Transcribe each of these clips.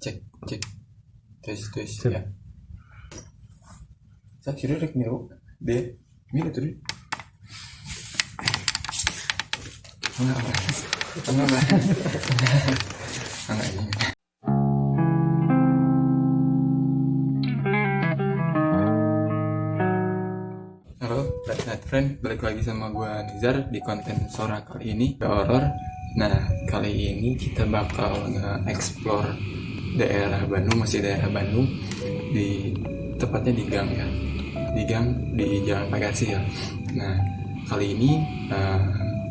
Cek, cek. Tes Sip. ya. Saya kira rek niru deh. Ini tuh deh. Enggak. Enggak ini. Halo, Night Friend, balik lagi sama gue Nizar di konten Sora kali ini horor. Nah, kali ini kita bakal nge-explore daerah Bandung, masih daerah Bandung, di tepatnya di gang ya, di gang di Jalan Pagarsi ya. Nah, kali ini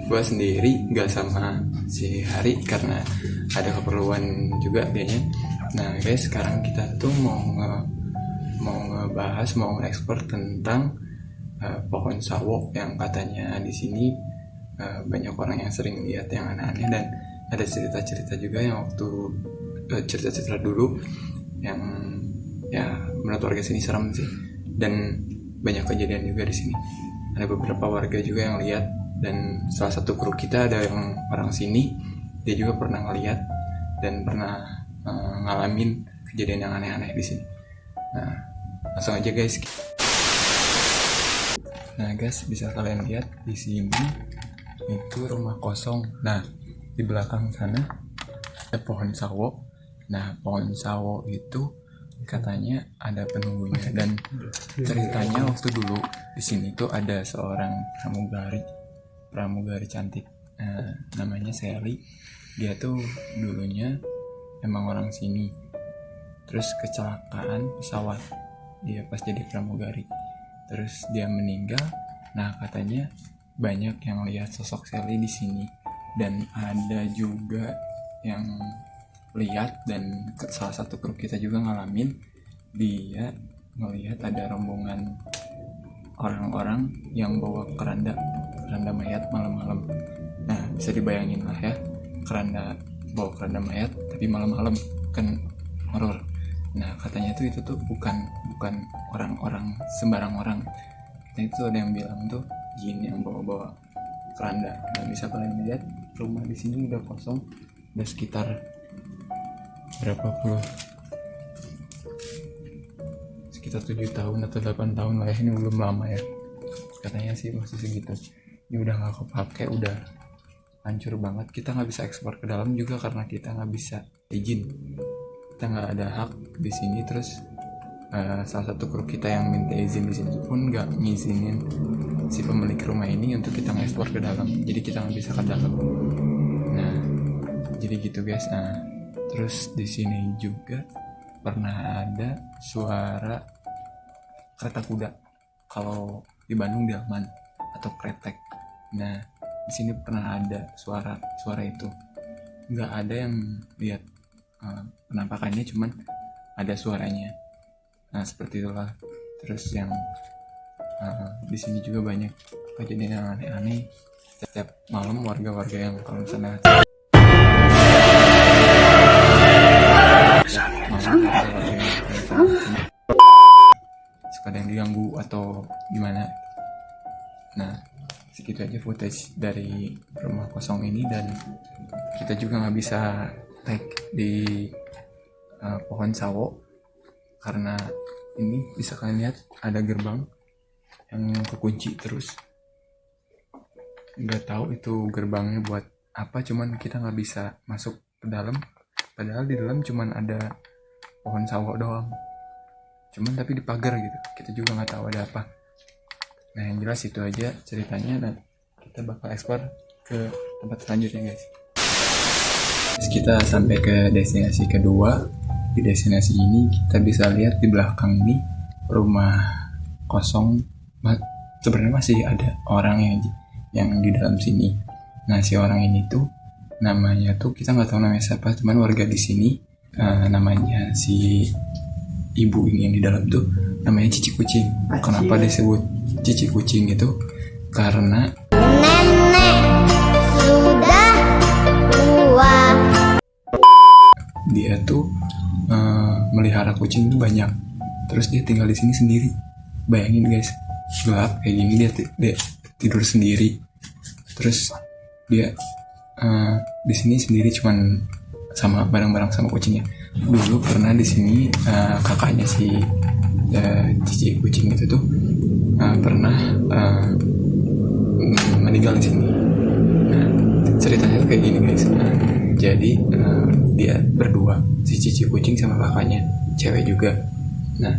gue sendiri, nggak sama si Hari karena ada keperluan juga dianya. Nah guys, sekarang kita tuh mau ngebahas, mau nge-explore tentang pohon sawo yang katanya di sini banyak orang yang sering lihat yang aneh-aneh, dan ada cerita-cerita juga yang waktu cerita-cerita dulu yang ya menurut warga sini serem sih, dan banyak kejadian juga di sini. Ada beberapa warga juga yang lihat, dan salah satu kru kita ada yang orang sini, dia juga pernah ngeliat dan pernah ngalamin kejadian yang aneh-aneh di sini. Nah, langsung aja guys. Nah guys, bisa kalian lihat di sini itu rumah kosong. Nah, di belakang sana ada pohon sawo. Nah, pohon sawo itu katanya ada penunggunya, dan ceritanya waktu dulu di sini tuh ada seorang pramugari cantik, namanya Sally. Dia tuh dulunya emang orang sini, terus kecelakaan pesawat dia pas jadi pramugari, terus dia meninggal. Nah, katanya banyak yang lihat sosok Sally di sini, dan ada juga yang lihat, dan salah satu kru kita juga ngalamin, dia ngelihat ada rombongan orang-orang yang bawa keranda mayat malam-malam. Nah, bisa dibayangin lah ya, bawa keranda mayat tapi malam-malam, kan horor. Nah, katanya itu tuh bukan orang-orang sembarang orang. Nah, itu ada yang bilang tuh jin yang bawa keranda. Nah, bisa kalian lihat rumah di sini udah kosong, udah sekitar sekitar 7 tahun atau 8 tahun lah ya. Ini belum lama ya, katanya sih masih segitu. Ini udah gak kepake, udah hancur banget. Kita gak bisa ekspor ke dalam juga karena kita gak bisa izin, kita gak ada hak di sini. Terus salah satu kru kita yang minta izin di sini pun gak ngizinin si pemilik rumah ini untuk kita ngekspor ke dalam, jadi kita gak bisa ke dalam. Nah, jadi gitu guys. Nah, terus di sini juga pernah ada suara kereta kuda. Kalau di Bandung delman atau kretek. Nah, di sini pernah ada suara itu. Nggak ada yang lihat penampakannya, cuman ada suaranya. Nah, seperti itulah. Terus yang di sini juga banyak kejadian yang aneh-aneh. Setiap malam warga-warga yang kalau misalnya suka ada yang diganggu atau gimana. Nah, segitu aja footage dari rumah kosong ini, dan kita juga nggak bisa tag di pohon sawo karena ini bisa kalian lihat ada gerbang yang kekunci terus. Nggak tahu itu gerbangnya buat apa, cuman kita nggak bisa masuk ke dalam, padahal di dalam cuman ada pohon sawo doang, cuman tapi dipagar gitu. Kita juga nggak tahu ada apa. Nah, yang jelas itu aja ceritanya, dan kita bakal ekspor ke tempat selanjutnya guys. Terus kita sampai ke destinasi kedua. Di destinasi ini kita bisa lihat di belakang ini rumah kosong. Sebenarnya masih ada orang yang di dalam sini. Nah, si orang ini tuh namanya tuh kita nggak tahu namanya siapa, cuman warga di sini namanya si ibu ini yang di dalam tuh namanya Cici Kucing. Kenapa disebut Cici Kucing itu? Karena nenek sudah tua. Dia tuh melihara kucing tuh banyak. Terus dia tinggal di sini sendiri. Bayangin guys, gelap kayak gini, dia tidur sendiri. Terus dia di sini sendiri, cuman sama barang-barang sama kucingnya. dulu pernah di sini kakaknya si cici kucing itu tuh pernah meninggal di sini. Nah, ceritanya tuh kayak gini guys. Jadi dia berdua, si cici kucing sama kakaknya, cewek juga. Nah,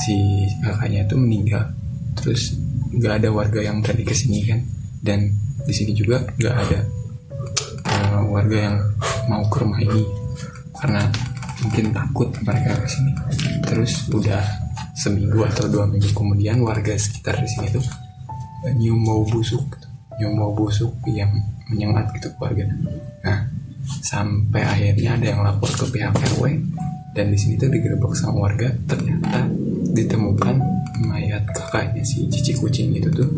si kakaknya itu meninggal, terus nggak ada warga yang berani kesini kan, dan di sini juga nggak ada warga yang mau ke rumah ini karena mungkin takut mereka kesini. Terus udah seminggu atau 2 minggu kemudian warga sekitar di sini tuh nyium bau busuk yang menyengat gitu ke warga. Nah, sampai akhirnya ada yang lapor ke pihak RW, dan di sini tuh digerebek sama warga. Ternyata ditemukan mayat kakaknya si cici kucing itu tuh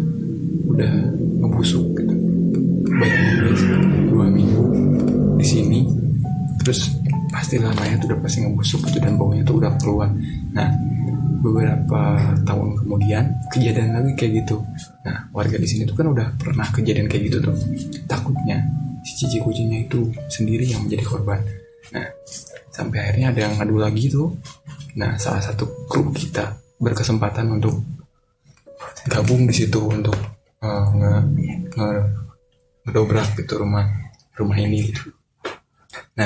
udah ngebusuk gitu. Bayangin guys, 2 minggu di sini, terus pastilah mayat udah pasti ngebusuk gitu dan baunya tuh udah keluar. Nah, beberapa tahun kemudian kejadian lagi kayak gitu. Nah, warga di sini tuh kan udah pernah kejadian kayak gitu tuh. Takutnya si cici kucingnya itu sendiri yang menjadi korban. Nah, sampai akhirnya ada yang ngadu lagi tuh. Nah, salah satu kru kita berkesempatan untuk gabung di situ untuk ngedobrak gitu rumah ini gitu. Nah,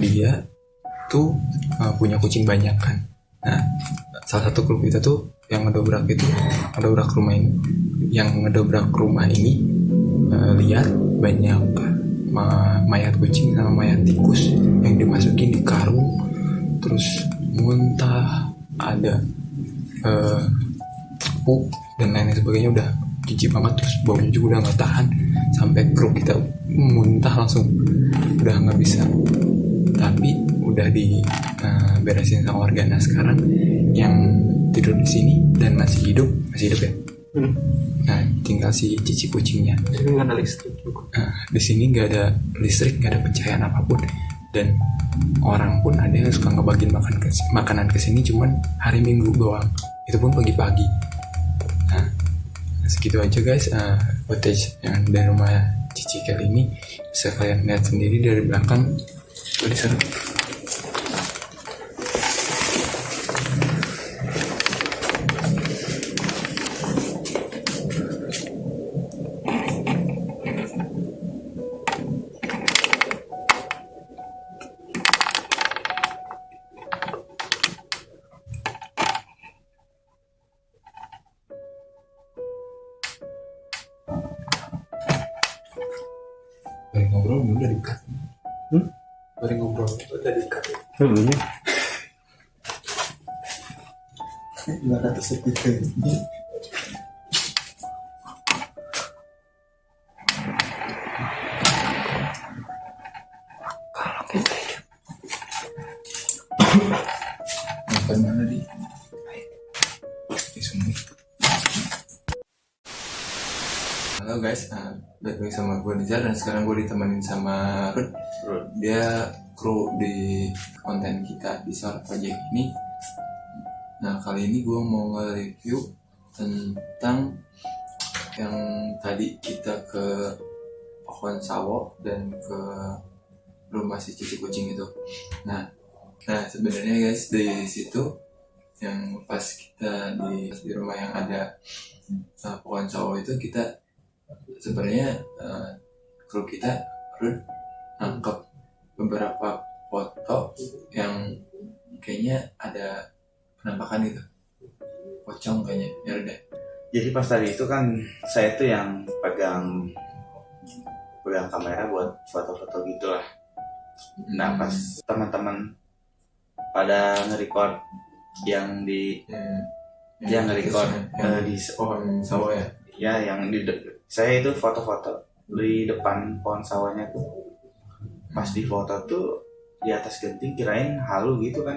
dia tuh punya kucing banyak kan. Nah, salah satu kru kita tuh yang ngedobrak rumah ini lihat banyak mayat kucing sama mayat tikus yang dimasukin di karung, terus muntah, ada pup dan lain sebagainya. Udah jijik banget, terus baunya juga udah nggak tahan, sampai kru kita muntah langsung, udah nggak bisa. Tapi udah beresin sama warga. Nah, sekarang yang tidur di sini dan masih hidup ya. Nah, tinggal si cici kucingnya. Di sini nggak ada listrik juga. Di sini nggak ada listrik, nggak ada pencahayaan apapun, dan orang pun ada yang suka ngebagiin makanan ke sini cuman hari Minggu doang, itu pun pagi-pagi. Nah, segitu aja guys footage yang dari rumah cici kali ini. Bisa kalian lihat sendiri dari belakang, udah seru. Bari ngobrol udah dikat. Bari ngobrol udah dikat. Dulunya. Nggak ada seperti ini. Makan mana di? Di sini. Halo guys, balik lagi sama gue Nizar, dan sekarang gue ditemenin sama Rud. Dia kru di konten kita di Solar Project ini. Nah, kali ini gue mau nge-review tentang yang tadi kita ke pohon sawo dan ke rumah si cici kucing itu. Nah sebenarnya guys, di situ yang pas kita di rumah yang ada pohon sawo itu, kita sebenarnya kru kita nangkep beberapa foto yang kayaknya ada penampakan gitu, pocong kayaknya. Ya udah. Jadi pas tadi itu kan saya tuh yang pegang kamera buat foto-foto gitulah. Nah, pas teman-teman pada nge-record yang di yang nge-record di pohon sawo ya. Ya, yang saya itu foto-foto di depan pohon sawahnya tuh. Pas di foto tuh di atas genting kirain halu gitu kan,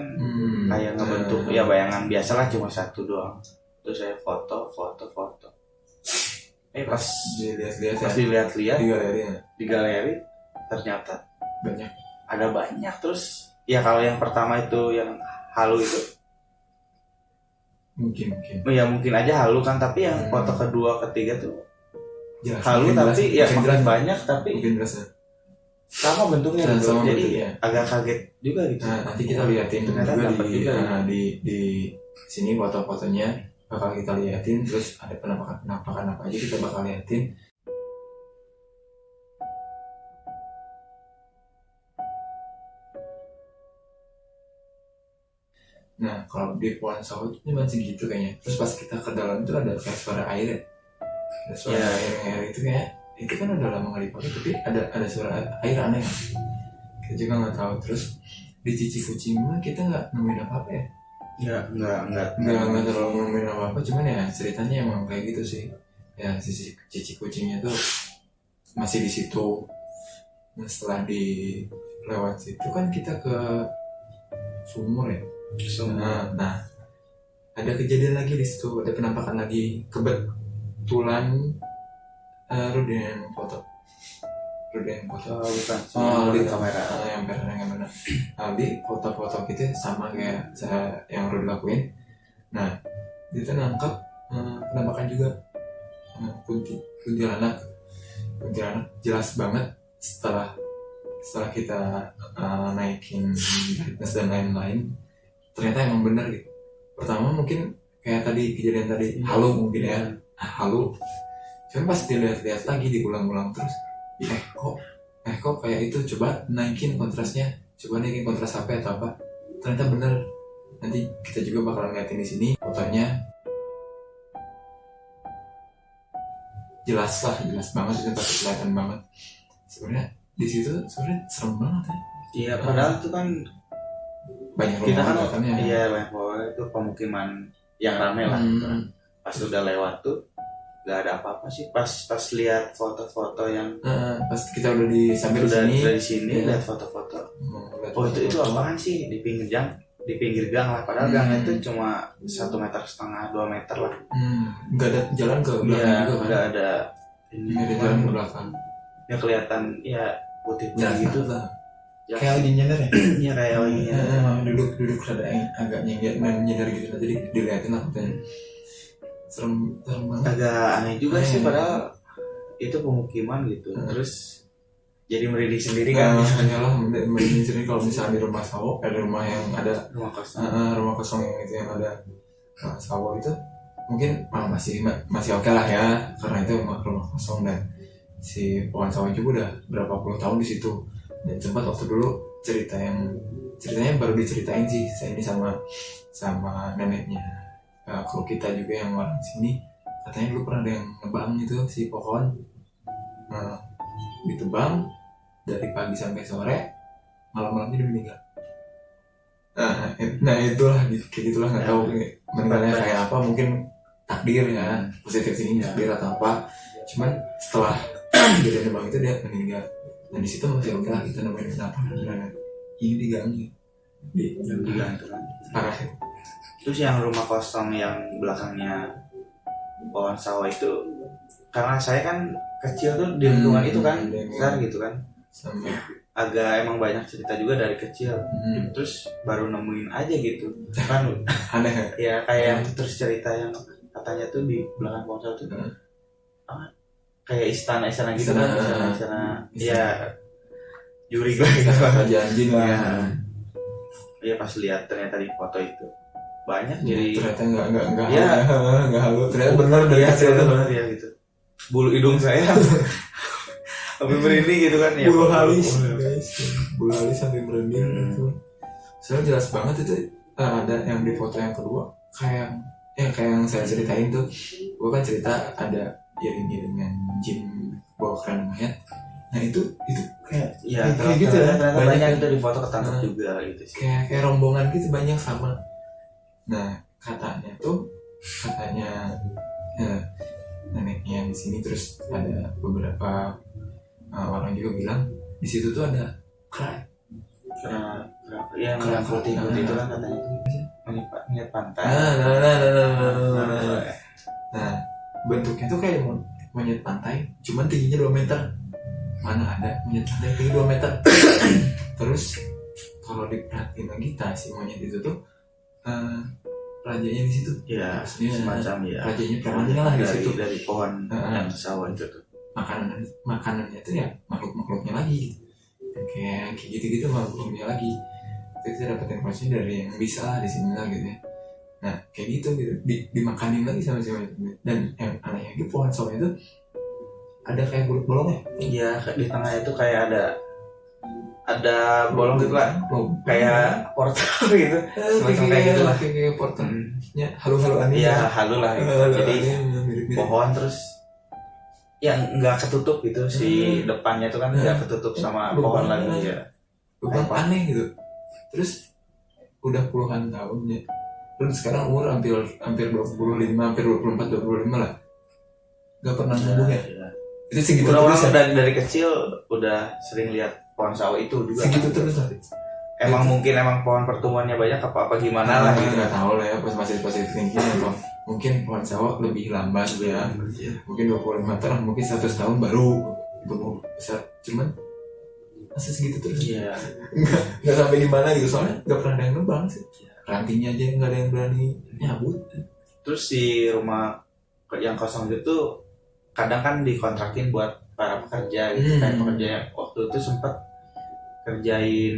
kayak ngebentuk ya bayangan biasalah, cuma satu doang. Terus saya foto. Pas dilihat-lihat di galeri ternyata ada banyak. Terus ya kalau yang pertama itu yang halu itu mungkin aja halu kan, tapi yang foto kedua ketiga tuh jelas, halu tapi jelas, ya makin banyak, tapi sama bentuknya gitu. Sama Jadi bentuknya. agak kaget juga gitu. Nah, nanti kita liatin Ternyata juga dapat juga. di sini foto-fotonya bakal kita liatin, terus ada penampakan apa aja kita bakal liatin. Nah, kalau di Pohon Sawo itu cuma segitu kayaknya. Terus pas kita ke dalam itu ada kayak suara air ya. Ada suara Iya. air itu kayak itu kan udah lama nggak dipakai, tapi ada suara air aneh. Kita juga nggak tahu. Terus di Cici Kucing mah kita nggak nemuin apa-apa ya. Nggak terlalu nemuin apa-apa, cuman ya ceritanya emang kayak gitu sih. Ya si Cici Kucingnya tuh masih di situ. Nah, setelah lewat situ kan kita ke sumur ya. Nah, ada kejadian lagi di situ, ada penampakan lagi. Kebetulan Rudy yang foto. Oh, bukan. Aldi kamera. yang kamera. Aldi foto-foto kita sama kayak saya yang Rudy lakuin. Nah, dia nangkap penampakan juga. Kuntilanak jelas banget setelah kita naikin brightness dan lain-lain. Ternyata emang bener gitu. Pertama mungkin kayak tadi kejadian tadi halu mungkin ya, halu. Cuman pas dilihat-lihat lagi diulang-ulang terus, kok kayak itu, coba naikin kontrasnya, coba naikin kontras HP atau apa. Ternyata bener. Nanti kita juga bakalan liatin di sini fotonya. Jelas banget itu, pasti kelihatan banget. Sebenarnya di situ sebenarnya serem banget ya. Iya, padahal itu kan Banyak kita kan rumah ya. iya banyak rumah itu pemukiman yang ramai lah gitu kan. Pas udah lewat tuh nggak ada apa-apa sih, pas lihat foto-foto yang Pas kita udah di sampai di udah sini, dari sini iya. lihat foto-foto, lihat oh itu foto-foto. apaan sih di pinggir gang lah, padahal gangnya itu cuma 1,5 meter 2 meter lah. Nggak ada jalan ke belakang Iya, juga kan? nggak ada Nggak ada jalan ke belakang. ya kelihatan ya putih-putih Jelas gitu lah. Ya. Kayak lagi nyender ya. Iya kayak lagi Duduk agak nyender gitu lah. Jadi dilihatin lah katanya. Serem banget. agak aneh juga sih, Aneh. padahal itu pemukiman gitu. Terus jadi merinding sendiri kan, Makanya lah mending sini kalau misalnya di rumah sawo, ada rumah yang ada rumah kosong. rumah kosong yang itu yang ada sawo itu mungkin masih oke lah ya, karena itu rumah kosong dan si pohon sawo juga udah berapa puluh tahun di situ. Dan sempat waktu dulu ceritanya baru diceritain sih saya ini sama neneknya kru kita juga yang orang sini, katanya dulu pernah ada yang nebang itu si pohon, ditebang dari pagi sampai sore, malam-malamnya dia meninggal. Nah itulah kayak gitulah, nggak tahu meninggalnya kayak apa, mungkin takdir ya, positif sini takdir atau apa. Cuman setelah kejadian nebang itu dia meninggal. Dan di situ masih oke lah kita nemuin kenapa ini diganggu di Bilang itu kan. parah ya. Terus yang rumah kosong yang belakangnya pohon sawah itu, karena saya kan kecil tuh di lingkungan itu kan, besar gitu kan, Sama agak emang banyak cerita juga dari kecil. Terus baru nemuin aja gitu kan, aneh ya kayak yang terus cerita yang katanya tuh di belakang pohon sawah tuh kayak istana gitu kan, istana ya juri lah gitu. kerajaan jin lah. Iya pas lihat ternyata di foto itu banyak, jadi Ternyata nggak ya, nggak halu, ternyata benar dari ya, kecil ternyata tuh. benar ya gitu. Bulu hidung saya sampai merinding gitu kan ya. Bulu halus guys, bulu halus sampai merinding gitu. Soalnya jelas banget itu. Ada yang di foto yang kedua kayak yang saya ceritain tuh, gue kan cerita ada iring-iringan jin bawa keranda mayat. Nah itu kayak Ya, kayak gitu ya, ternyata banyak itu di foto ketangkep juga gitu sih. kayak rombongan gitu banyak sama. Nah katanya neneknya di sini, terus ada beberapa orang juga bilang di situ tuh ada kera. Yang putih itu kan katanya melihat pantai. Nah bentuknya tuh kayak monyet pantai, cuman tingginya 2 meter. Mana ada monyet pantai tinggi 2 meter. Terus kalau diperhatiin lagi si monyet itu tuh rajanya di situ. Ya, semacam ya. Rajanya premannya lah di situ. Dari pohon yang sawah itu tuh. Makanannya tuh ya makhluknya lagi. kayak gitu-gitu mah belumnya lagi. Kita dapat informasi dari yang bisa lah di sini lah gitu ya. Nah kayak gitu dimakanin lagi sama si monyet. Dan yang anehnya di pohon sawo itu ada kayak bulat bolongnya. Iya, di tengah itu kayak ada bolong gitu lah, kayak portal gitu, semacam kayak gitu lah. Kayak portalnya halu-haluan. Iya, halu lah gitu. Jadi pohon terus yang nggak ketutup gitu, si depannya itu kan nggak ketutup sama pohon lagi ya. Bukan aneh gitu. Terus udah puluhan tahun ya. Terus sekarang umur hampir 25, hampir 24, 25 lah. Gak pernah numbuh ya. Itu segitu Udah terus ya. dari kecil udah sering lihat pohon sawo itu juga. Segitu terus lah. Emang mungkin pohon pertumbuhannya banyak apa gimana lah gitu. Nggak tahu lah ya, pas masih positif thinking atau mungkin pohon sawo lebih lambat ya. Mungkin 25 tahun, mungkin 100 tahun baru tumbuh besar. Cuman masih segitu terus. Iya. Nggak sampai di mana gitu, soalnya nggak pernah ada yang nebang sih. Rantingnya aja nggak ada yang berani nyabut. Terus di rumah yang kosong itu kadang kan dikontrakin buat para pekerja gitu. Kayak pekerja yang waktu itu sempat kerjain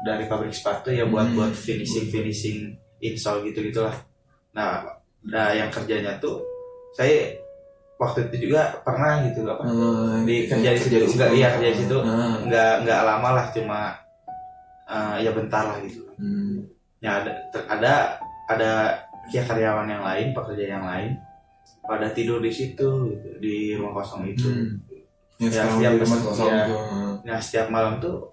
dari pabrik sepatu ya buat finishing install gitu gitulah. Nah yang kerjanya tuh saya waktu itu juga pernah gitu apa kerja di situ juga, iya kerja di situ nggak lama lah, cuma ya bentar lah gitu. Ya ada ya karyawan yang lain, pekerja yang lain pada tidur di situ gitu, di rumah kosong itu. Ya setiap malam tuh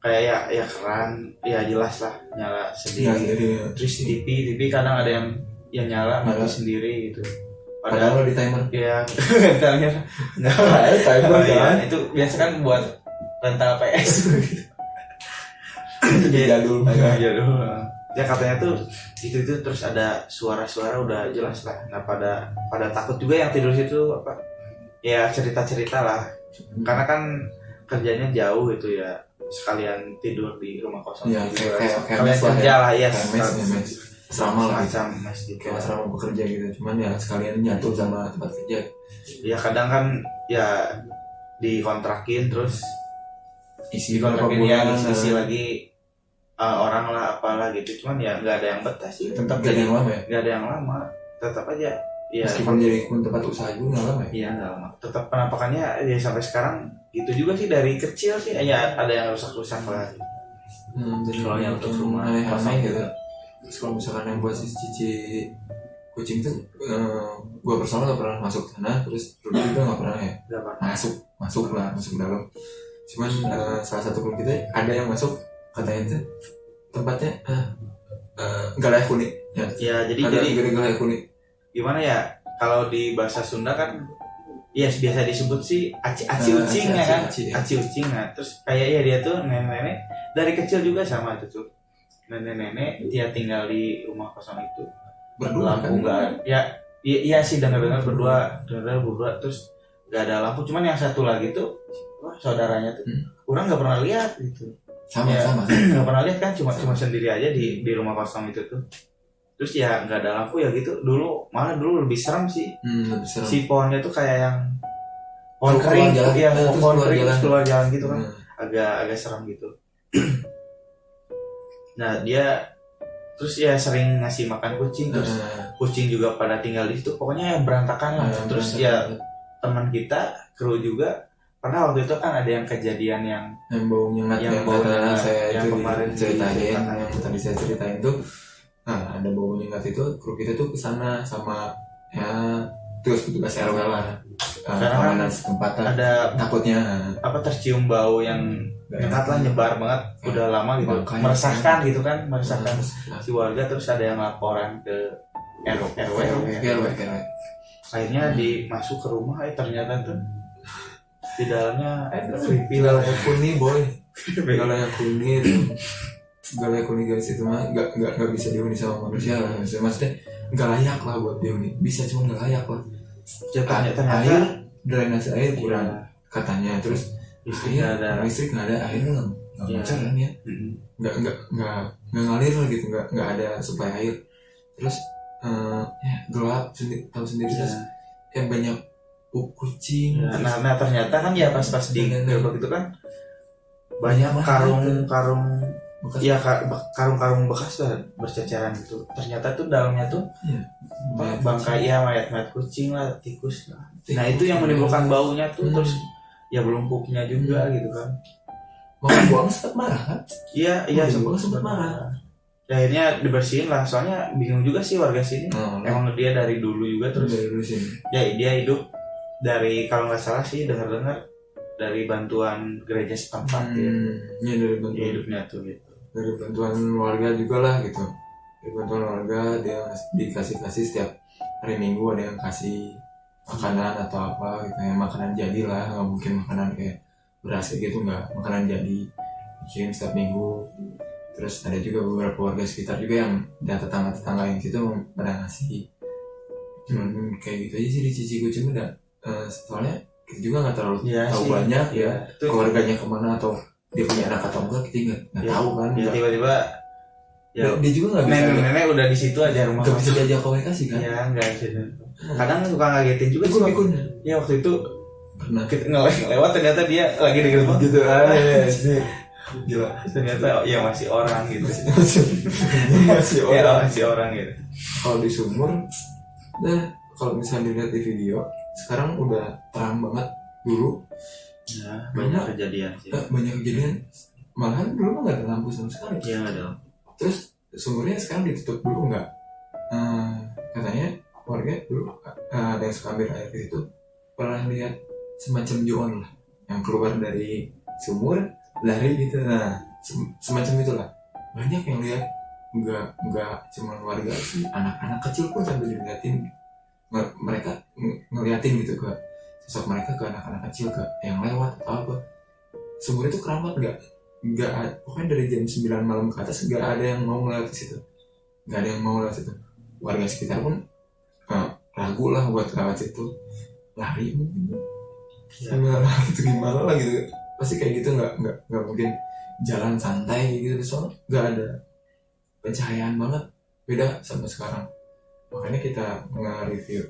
kayak ya keran ya jelas lah nyala sendiri. Terus TV kadang ada yang nyala mati sendiri gitu. Padahal di timer. Ya timer nggak ada timer kan. Itu biasa kan buat rental PS gitu. Itu jadul. Ya katanya tuh itu terus ada suara-suara udah jelas lah. Nah pada takut juga yang tidur situ apa ya cerita-cerita lah, karena kan kerjanya jauh gitu ya, sekalian tidur di rumah kosong ya, gitu. Kayak Kalian kerja lah ya, sama lah macam mes gitu, kayak asrama bekerja gitu, cuman ya sekalian nyatu sama tempat kerja. Ya kadang kan ya dikontrakin terus isi kontrakin ya isi lagi orang lah apalah gitu, cuman ya nggak ada yang betah sih, tetap gak ada yang lama ya, nggak ada yang lama, tetap aja ya meskipun jadi tempat usaha juga nggak lama ya. Iya nggak lama, tetap penampakannya ya sampai sekarang itu juga sih, dari kecil sih ya ada yang rusak-rusak lah. Jadi kalau yang untuk rumah aneh gitu. Terus kalau misalkan yang buat cici kucing tuh gua personal gak pernah masuk sana, terus Rudy juga gak pernah ya masuk dalam. Cuman salah satu klub kita ada yang masuk, katanya tuh tempatnya nggak layak huni ya, jadi nggak layak huni. Gimana ya, kalau di bahasa Sunda kan ya biasa disebut sih aci ucing ya kan, aci ucing. Nah terus kayak ya dia tuh nenek dari kecil juga sama itu tuh, nenek dia tinggal di rumah kosong itu berdua lampu nggak ya, iya sih dengar berdua terus nggak ada lampu. Cuman yang satu lagi tuh saudaranya tuh orang nggak pernah lihat gitu. Sama nggak pernah lihat kan, cuma sendiri aja di rumah kosong itu tuh. Terus ya nggak ada lampu ya gitu. Dulu lebih serem sih. Si pohonnya tuh kayak yang pohon kering ya, pohon kering keluar jalan gitu kan, agak serem gitu. Nah dia terus ya sering ngasih makan kucing, terus kucing juga pada tinggal di situ, pokoknya berantakan lah. Terus ya teman kita kru juga pernah waktu itu kan ada yang kejadian yang baunya yang saya yang itu kemarin ceritain yang tadi saya ceritain tuh. Nah ada bau nyengat itu, kru kita tuh kesana sama ya terus petugas RW lah, keamanan setempat ada takutnya apa tercium bau yang nyengat lah, nyebar banget udah lama gitu, meresahkan gitu kan, meresahkan si warga. Terus ada yang laporan ke RW. Akhirnya dimasuk ke rumah, ternyata tuh di dalamnya creepy lah, kuning boy, galanya kuning. Galanya kuning guys itu mah nggak bisa dihuni sama manusia lah, maksudnya nggak layak lah buat dihuni, bisa cuma nggak layak lah. Ternyata air, drainase air kurang katanya, terus listrik nggak ada, airnya nggak lancar kan ya, nggak ngalir lah gitu, nggak ada suplai air. Terus ya gelap, tahu sendiri. Terus ya banyak kucing. Nah ternyata kan ya pas di gerbang itu kan banyak Banyak karung-karung bekas. ya karung-karung bekas lah berceceran gitu. Ternyata tuh dalamnya tuh Iya. bangkai ya mayat-mayat kucing lah, tikus lah. Nah itu yang menimbulkan baunya tuh. Terus ya belum pupnya juga gitu kan. Mau buang sempat marah kan? Iya Mau sempat sempat marah. Ya, akhirnya dibersihin lah, soalnya bingung juga sih warga sini. Emang dia dari dulu juga terus dari dulu sini. ya dia hidup dari, kalau nggak salah sih dengar-dengar, dari bantuan gereja setempat ya. Iya, dari Dia bantuan, hidupnya tuh gitu. dari bantuan warga juga lah gitu. Dari bantuan warga dia dikasih setiap hari Minggu, ada yang kasih makanan atau apa gitu ya, makanan jadi lah, nggak mungkin makanan kayak beras gitu, nggak, makanan jadi bikin setiap minggu. Terus ada juga beberapa warga sekitar juga yang tetangga yang situ pada ngasih. Cuman kayak gitu aja sih di Cici Kucing udah. Soalnya kita juga nggak terlalu Iya tahu sih. banyak ya Itu keluarganya kemana atau dia punya anak atau enggak, kita nggak ya, tahu kan. ya Nggak- tiba-tiba ya dia juga nggak bisa nenek-nenek udah di situ aja rumah nggak bisa diajak komunikasi kan. ya nggak gitu. Kadang suka ngagetin juga sih Pikun ya waktu itu pernah kita ngelewat ternyata dia lagi di gerbang gitu aja sih. gila, ternyata ya masih orang gitu. Masih Ya orang. masih orang gitu. Kalau di sumur, nah kalau misalnya dilihat di video, sekarang udah terang banget. Dulu Ya, banyak kejadian sih. banyak kejadian, malahan dulu mah nggak ada lampu sama sekali. Iya nggak ada. Terus sumurnya sekarang ditutup dulu nggak? Katanya warga dulu ada yang suka ambil air di situ, pernah lihat semacam Joan lah yang keluar dari sumur lari gitu. Nah semacam itulah, banyak yang lihat. Nggak cuma warga sih, anak-anak kecil pun sambil diliatin. Mereka ngeliatin gitu ke sosok mereka, ke anak-anak kecil, ke yang lewat atau apa. Sumur itu keramat, nggak pokoknya dari jam 9 malam ke atas nggak ada yang mau lewat ke situ, nggak ada yang mau lewat situ. Warga sekitar pun ragu lah buat lewat situ, lari mungkin. Ya. Itu gimana lah gitu, pasti kayak gitu, nggak mungkin jalan santai gitu, soalnya nggak ada pencahayaan banget, beda sama sekarang. Makanya kita nge-review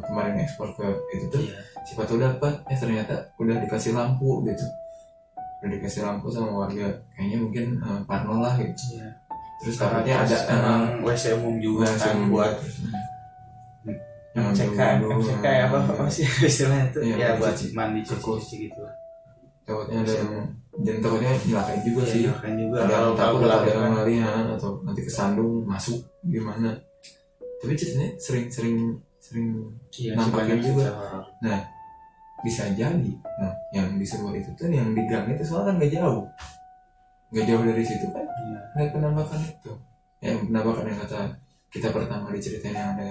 kemarin ekspor ke itu tuh, Iya. siapa tahu dapat, ternyata udah dikasih lampu gitu, udah dikasih lampu sama warga, kayaknya mungkin parno lah gitu. Iya. Terus takutnya ada emang WC umum juga kan buat MCK apa sih istilahnya tuh Iya, ya buat cuci. mandi cuci gitu lah. takutnya ada yang, dan takutnya nyelakain juga sih. Iya, kan juga Ada yang kalau takut gelap ada yang kan. lari atau nanti kesandung masuk gimana. Tapi ceritanya sering Iya, nampakin sebanyak juga. cerita horor. Bisa jadi. Nah, yang di sumur itu tuh, yang di gang itu soalnya kan nggak jauh dari situ kan. Iya. Ada penampakan itu. Yang penampakan yang kata kita pertama diceritain yang ada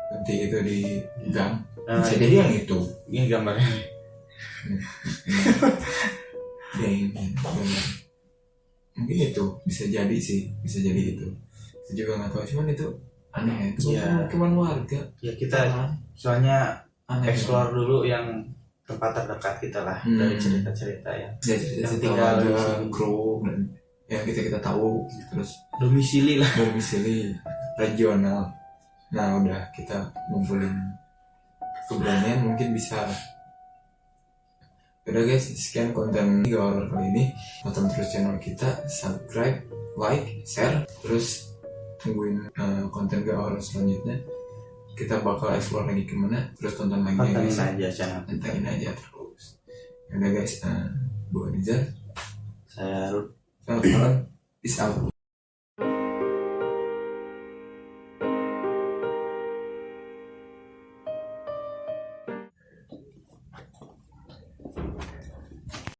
nanti itu di gang. Nah, Bisa jadi yang itu. ini gambarnya. Ya ini gambar. Mungkin itu bisa jadi sih, bisa jadi itu. Saya juga nggak tahu, cuman itu aneh. Itu Iya. cuman warga. Ya kita soalnya Aneh. explore dulu yang tempat terdekat kita lah dari cerita-cerita ya. Ya, yang cerita tinggal di warga, sini. kru, dan yang kita tahu, terus Domisili lah. domisili regional. Nah udah kita ngumpulin keberanian, mungkin bisa. Udah guys, sekian konten Tiga Horor kali ini. Tonton terus channel kita, subscribe, like, share, terus tungguin konten Tiga Horor selanjutnya. Kita bakal explore lagi kemana, terus tonton lagi ya Pantengin guys. aja channel kita. Pantengin aja terus. Udah guys, Bu Nizar, Saya Ruth. selamat malam, peace out.